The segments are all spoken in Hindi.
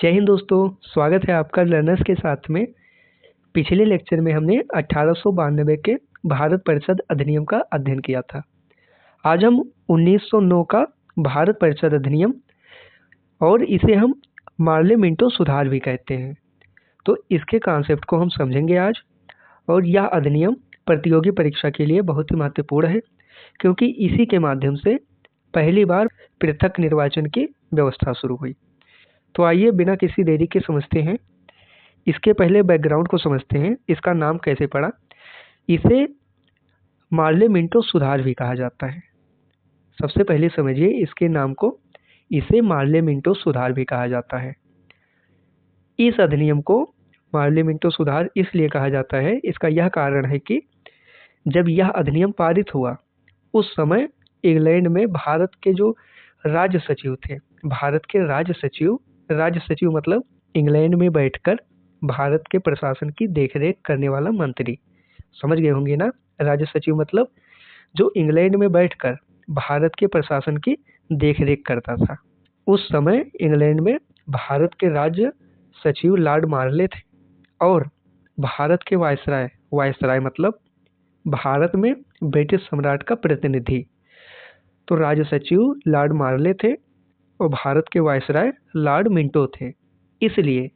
जय हिंद दोस्तों। स्वागत है आपका लर्नर्स के साथ में। पिछले लेक्चर में हमने 1892 के भारत परिषद अधिनियम का अध्ययन किया था। आज हम 1909 का भारत परिषद अधिनियम और इसे हम मार्ले मिंटो सुधार भी कहते हैं, तो इसके कॉन्सेप्ट को हम समझेंगे आज। और यह अधिनियम प्रतियोगी परीक्षा के लिए बहुत ही महत्वपूर्ण है, क्योंकि इसी के माध्यम से पहली बार पृथक निर्वाचन की व्यवस्था शुरू हुई। तो आइए बिना किसी देरी के समझते हैं। इसके पहले बैकग्राउंड को समझते हैं, इसका नाम कैसे पड़ा। इसे मार्ले मिंटो सुधार भी कहा जाता है। सबसे पहले समझिए इसके नाम को, इसे मार्ले मिंटो सुधार भी कहा जाता है। इस अधिनियम को मार्ले मिंटो सुधार इसलिए कहा जाता है, इसका यह कारण है कि जब यह अधिनियम पारित हुआ उस समय इंग्लैंड में भारत के जो राज्य सचिव थे, भारत के राज्य सचिव मतलब इंग्लैंड में बैठकर भारत के प्रशासन की देखरेख करने वाला मंत्री। समझ गए होंगे ना। राज्य सचिव मतलब जो इंग्लैंड में बैठकर भारत के प्रशासन की देखरेख करता था। उस समय इंग्लैंड में भारत के राज्य सचिव लॉर्ड मार्ले थे और भारत के वायसराय मतलब भारत में ब्रिटिश सम्राट का प्रतिनिधि, तो राज्य सचिव लॉर्ड मार्ले थे और भारत के वायसराय लॉर्ड मिंटो थे। इसलिए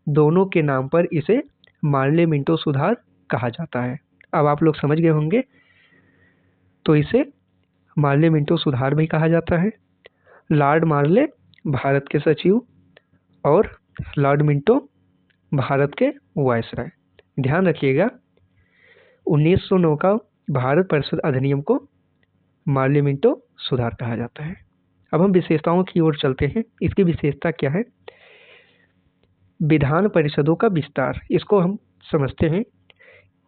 दोनों के नाम पर इसे मार्ले मिंटो सुधार कहा जाता है। अब आप लोग समझ गए होंगे, तो इसे मार्ले मिंटो सुधार भी कहा जाता है। लॉर्ड मार्ले भारत के सचिव और लॉर्ड मिंटो भारत के वायसराय। ध्यान रखिएगा, 1909 का भारत परिषद अधिनियम को मार्ले मिंटो सुधार कहा जाता है। अब हम विशेषताओं की ओर चलते हैं। इसकी विशेषता क्या है? विधान परिषदों का विस्तार, इसको हम समझते हैं।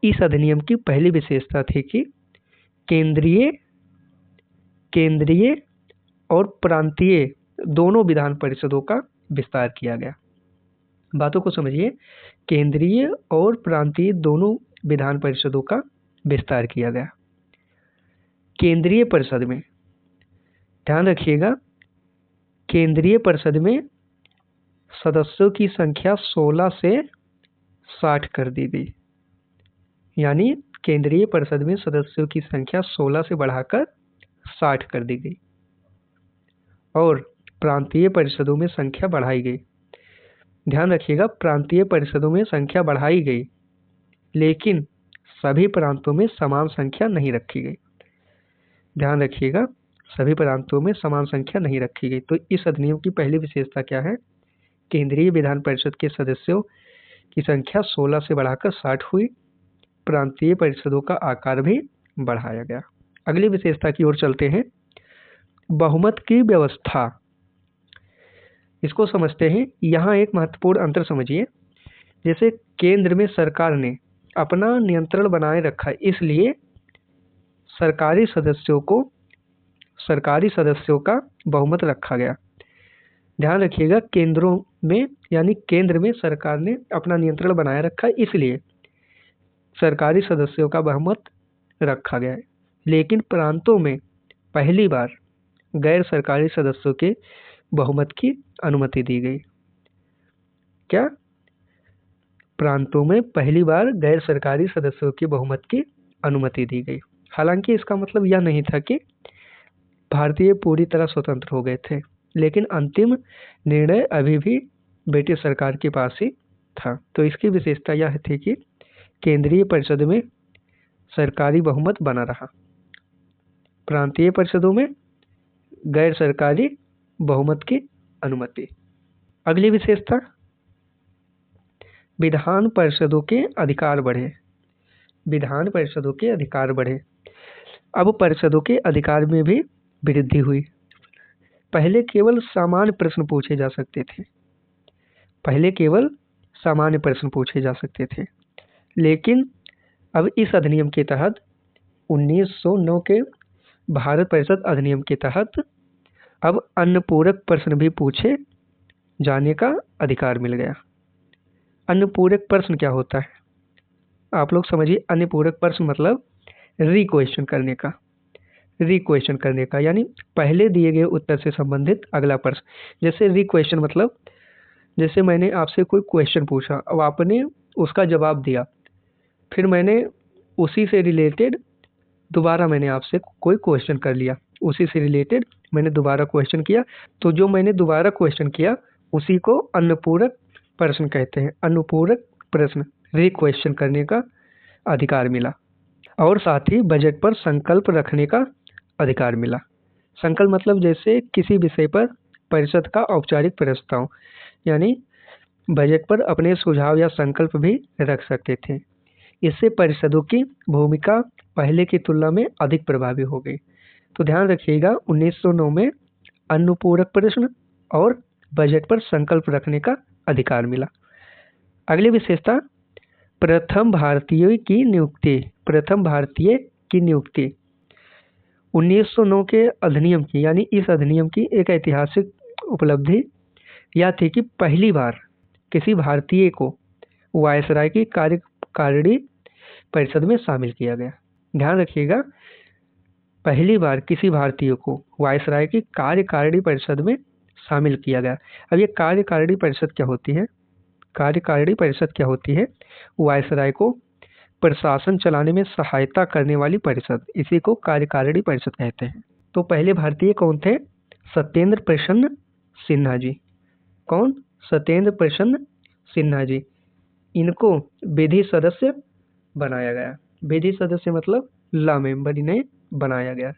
इस अधिनियम की पहली विशेषता थी कि केंद्रीय और प्रांतीय दोनों विधान परिषदों का विस्तार किया गया। बातों को समझिए, केंद्रीय और प्रांतीय दोनों विधान परिषदों का विस्तार किया गया। केंद्रीय परिषद में ध्यान रखिएगा, केंद्रीय परिषद में सदस्यों की संख्या 16 से 60 कर दी गई। यानी केंद्रीय परिषद में सदस्यों की संख्या 16 से बढ़ाकर 60 कर दी गई और प्रांतीय परिषदों में संख्या बढ़ाई गई। ध्यान रखिएगा, प्रांतीय परिषदों में संख्या बढ़ाई गई, लेकिन सभी प्रांतों में समान संख्या नहीं रखी गई। ध्यान रखिएगा, सभी प्रांतों में समान संख्या नहीं रखी गई। तो इस अधिनियम की पहली विशेषता क्या है? केंद्रीय विधान परिषद के सदस्यों की संख्या 16 से बढ़ाकर 60 हुई, प्रांतीय परिषदों का आकार भी बढ़ाया गया। अगली विशेषता की ओर चलते हैं, बहुमत की व्यवस्था। इसको समझते हैं। यहाँ एक महत्वपूर्ण अंतर समझिए। जैसे केंद्र में सरकार ने अपना नियंत्रण बनाए रखा, इसलिए सरकारी सदस्यों का बहुमत रखा गया। ध्यान रखिएगा, केंद्रों में यानी केंद्र में सरकार ने अपना नियंत्रण बनाए रखा, इसलिए सरकारी सदस्यों का बहुमत रखा गया है। लेकिन प्रांतों में पहली बार गैर सरकारी सदस्यों के बहुमत की अनुमति दी गई। क्या? प्रांतों में पहली बार गैर सरकारी सदस्यों के बहुमत की अनुमति दी गई। हालांकि इसका मतलब यह नहीं था कि भारतीय पूरी तरह स्वतंत्र हो गए थे, लेकिन अंतिम निर्णय अभी भी ब्रिटिश सरकार के पास ही था। तो इसकी विशेषता यह थी कि केंद्रीय परिषद में सरकारी बहुमत बना रहा, प्रांतीय परिषदों में गैर सरकारी बहुमत की अनुमति। अगली विशेषता, विधान परिषदों के अधिकार बढ़े। विधान परिषदों के अधिकार बढ़े। अब परिषदों के अधिकार में भी वृद्धि हुई। पहले केवल सामान्य प्रश्न पूछे जा सकते थे, लेकिन अब इस अधिनियम के तहत 1909 के भारत परिषद अधिनियम के तहत अब अन्य पूरक प्रश्न भी पूछे जाने का अधिकार मिल गया। अन्य पूरक प्रश्न क्या होता है? आप लोग समझिए, अन्य पूरक प्रश्न मतलब रिक्वेश्चन करने का, यानी पहले दिए गए उत्तर से संबंधित अगला प्रश्न। जैसे रिक्वेश्चन मतलब जैसे मैंने आपसे कोई क्वेश्चन पूछा, अब आपने उसका जवाब दिया, फिर मैंने उसी से रिलेटेड दोबारा मैंने आपसे कोई क्वेश्चन कर लिया, उसी से रिलेटेड मैंने दोबारा क्वेश्चन किया, तो जो मैंने दोबारा क्वेश्चन किया उसी को अनुपूरक प्रश्न कहते हैं। अनुपूरक प्रश्न, री क्वेश्चन करने का अधिकार मिला। और साथ ही बजट पर संकल्प रखने का अधिकार मिला। संकल्प मतलब जैसे किसी विषय पर परिषद का औपचारिक प्रस्ताव, यानी बजट पर अपने सुझाव या संकल्प भी रख सकते थे। इससे परिषदों की भूमिका पहले की तुलना में अधिक प्रभावी हो गई। तो ध्यान रखिएगा, 1909 में अनुपूरक प्रश्न और बजट पर संकल्प रखने का अधिकार मिला। अगली विशेषता, प्रथम भारतीय की नियुक्ति। प्रथम भारतीय की नियुक्ति 1909 के अधिनियम की, यानी इस अधिनियम की एक ऐतिहासिक उपलब्धि यह थी कि पहली बार किसी भारतीय को वायसराय की कार्यकारिणी परिषद में शामिल किया गया। ध्यान रखिएगा, पहली बार किसी भारतीय को वायसराय की कार्यकारिणी परिषद में शामिल किया गया। अब ये कार्यकारिणी परिषद क्या होती है? कार्यकारिणी परिषद क्या होती है? वायसराय को प्रशासन चलाने में सहायता करने वाली परिषद, इसी को कार्यकारिणी परिषद कहते हैं। तो पहले भारतीय कौन थे? सत्येंद्र प्रसन्न सिन्हा जी। कौन? सत्येंद्र प्रसन्न सिन्हा जी। इनको विधि सदस्य बनाया गया। विधि सदस्य मतलब लॉ मेंबर इन्हें बनाया गया।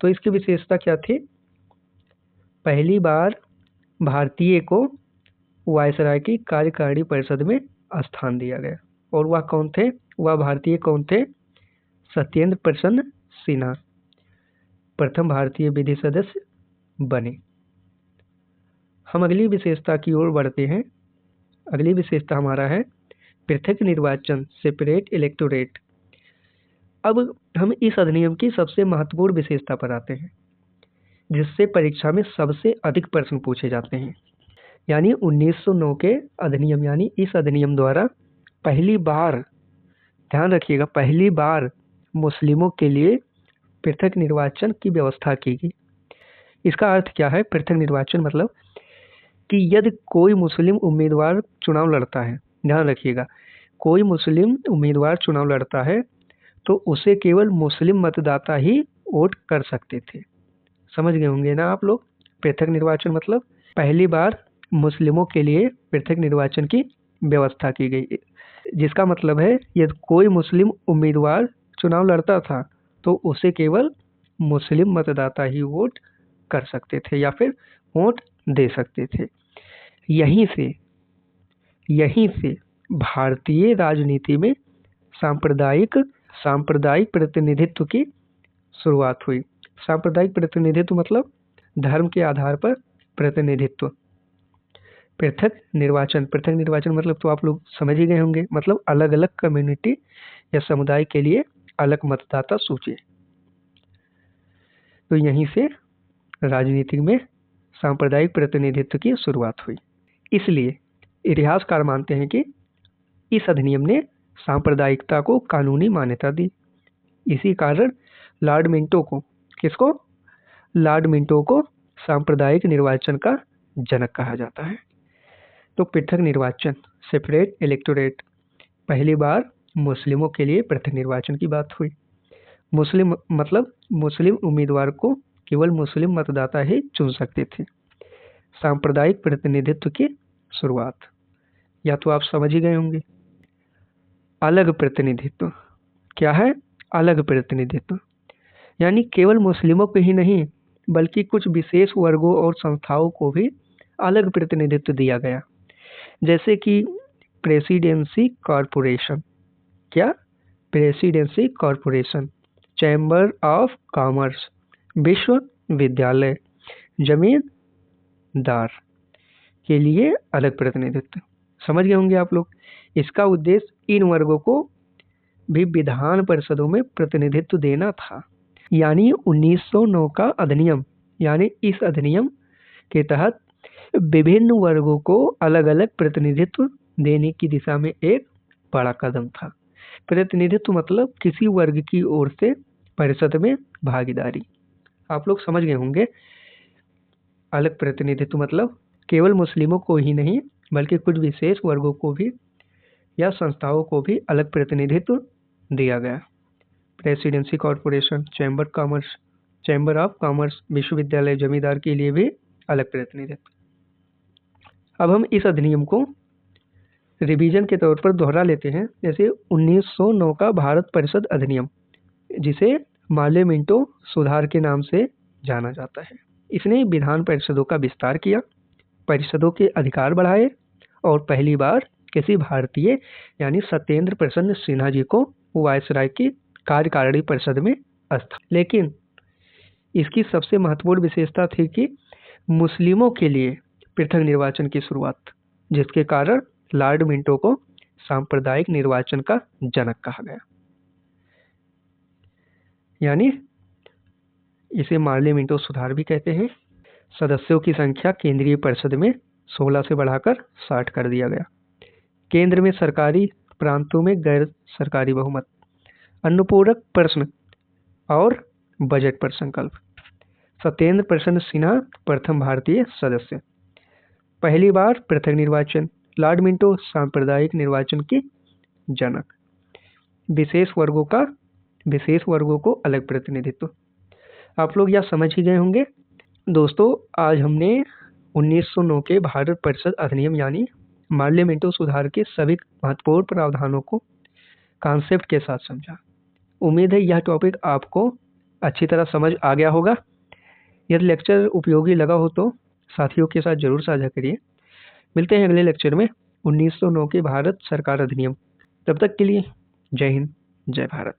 तो इसकी विशेषता क्या थी? पहली बार भारतीय को वायसराय की कार्यकारिणी परिषद में स्थान दिया गया। और वह कौन थे? वह भारतीय कौन थे? सत्येंद्र प्रसन्न सिन्हा प्रथम भारतीय विधि सदस्य बने। हम अगली विशेषता की ओर बढ़ते हैं। अगली विशेषता हमारा है पृथक निर्वाचन, सेपरेट इलेक्टोरेट। अब हम इस अधिनियम की सबसे महत्वपूर्ण विशेषता पर आते हैं, जिससे परीक्षा में सबसे अधिक प्रश्न पूछे जाते हैं। यानी 1909 के अधिनियम, यानी इस अधिनियम द्वारा पहली बार, ध्यान रखिएगा, पहली बार मुस्लिमों के लिए पृथक निर्वाचन की व्यवस्था की गई। इसका अर्थ क्या है? पृथक निर्वाचन मतलब कि यदि कोई मुस्लिम उम्मीदवार चुनाव लड़ता है, ध्यान रखिएगा, कोई मुस्लिम उम्मीदवार चुनाव लड़ता है तो उसे केवल मुस्लिम मतदाता ही वोट कर सकते थे। समझ गए होंगे ना आप लोग? पृथक निर्वाचन मतलब पहली बार मुस्लिमों के लिए पृथक निर्वाचन की व्यवस्था की गई, जिसका मतलब है यदि कोई मुस्लिम उम्मीदवार चुनाव लड़ता था तो उसे केवल मुस्लिम मतदाता ही वोट कर सकते थे या फिर वोट दे सकते थे। यहीं से भारतीय राजनीति में सांप्रदायिक प्रतिनिधित्व की शुरुआत हुई। सांप्रदायिक प्रतिनिधित्व मतलब धर्म के आधार पर प्रतिनिधित्व। पृथक निर्वाचन मतलब तो आप लोग समझ ही गए होंगे, मतलब अलग अलग कम्युनिटी या समुदाय के लिए अलग मतदाता सूची। तो यहीं से राजनीति में सांप्रदायिक प्रतिनिधित्व की शुरुआत हुई। इसलिए इतिहासकार मानते हैं कि इस अधिनियम ने सांप्रदायिकता को कानूनी मान्यता दी। इसी कारण लॉर्ड मिंटो को, किसको? लॉर्ड मिंटो को सांप्रदायिक निर्वाचन का जनक कहा जाता है। तो पृथक निर्वाचन, सेपरेट इलेक्टोरेट, पहली बार मुस्लिमों के लिए पृथक निर्वाचन की बात हुई। मुस्लिम मतलब मुस्लिम उम्मीदवार को केवल मुस्लिम मतदाता ही चुन सकते थे। सांप्रदायिक प्रतिनिधित्व की शुरुआत, या तो आप समझ ही गए होंगे। अलग प्रतिनिधित्व क्या है? अलग प्रतिनिधित्व यानी केवल मुस्लिमों को ही नहीं बल्कि कुछ विशेष वर्गों और संस्थाओं को भी अलग प्रतिनिधित्व दिया गया, जैसे कि प्रेसिडेंसी कॉरपोरेशन। क्या? Presidency corporation, chamber of commerce, विश्वविद्यालय, जमींदार के लिए अलग प्रतिनिधित्व। समझ गए होंगे आप लोग। इसका उद्देश्य इन वर्गों को भी विधान परिषदों में प्रतिनिधित्व देना था। यानी 1909 का अधिनियम, यानी इस अधिनियम के तहत विभिन्न वर्गों को अलग अलग प्रतिनिधित्व देने की दिशा में एक बड़ा कदम था। प्रतिनिधित्व मतलब किसी वर्ग की ओर से परिषद में भागीदारी। आप लोग समझ गए होंगे। अलग प्रतिनिधित्व मतलब केवल मुस्लिमों को ही नहीं बल्कि कुछ विशेष वर्गों को भी या संस्थाओं को भी अलग प्रतिनिधित्व दिया गया। Presidency corporation, chamber of commerce, विश्वविद्यालय, जमींदार के लिए भी अलग प्रतिनिधित्व। अब हम इस अधिनियम को रिवीजन के तौर पर दोहरा लेते हैं। जैसे 1909 का भारत परिषद अधिनियम, जिसे मार्ले मिंटो सुधार के नाम से जाना जाता है। इसने विधान परिषदों का विस्तार किया, परिषदों के अधिकार बढ़ाए और पहली बार किसी भारतीय यानी सत्येंद्र प्रसन्न सिन्हा जी को वायसराय की कार्यकारिणी परिषद में स्थान। लेकिन इसकी सबसे महत्वपूर्ण विशेषता थी कि मुस्लिमों के लिए पृथक निर्वाचन की शुरुआत, जिसके कारण लॉर्ड मिंटो को सांप्रदायिक निर्वाचन का जनक कहा गया। यानी इसे मार्ले मिंटो सुधार भी कहते हैं। सदस्यों की संख्या केंद्रीय परिषद में 16 से बढ़ाकर 60 कर दिया गया। केंद्र में सरकारी, प्रांतों में गैर सरकारी बहुमत, अनुपूरक प्रश्न और बजट पर संकल्प। सत्येंद्र प्रसन्न सिन्हा प्रथम भारतीय सदस्य। पहली बार पृथक निर्वाचन, लॉर्ड मिंटो सांप्रदायिक निर्वाचन की जनक। विशेष वर्गों को अलग प्रतिनिधित्व। आप लोग यह समझ ही गए होंगे। दोस्तों, आज हमने 1909 के भारत परिषद अधिनियम यानी मार्ले मिंटो सुधार के सभी महत्वपूर्ण प्रावधानों को कॉन्सेप्ट के साथ समझा। उम्मीद है यह टॉपिक आपको अच्छी तरह समझ आ गया होगा। यदि लेक्चर उपयोगी लगा हो तो साथियों के साथ जरूर साझा करिए। मिलते हैं अगले लेक्चर में 1909 के भारत सरकार अधिनियम। तब तक के लिए जय हिंद, जय भारत।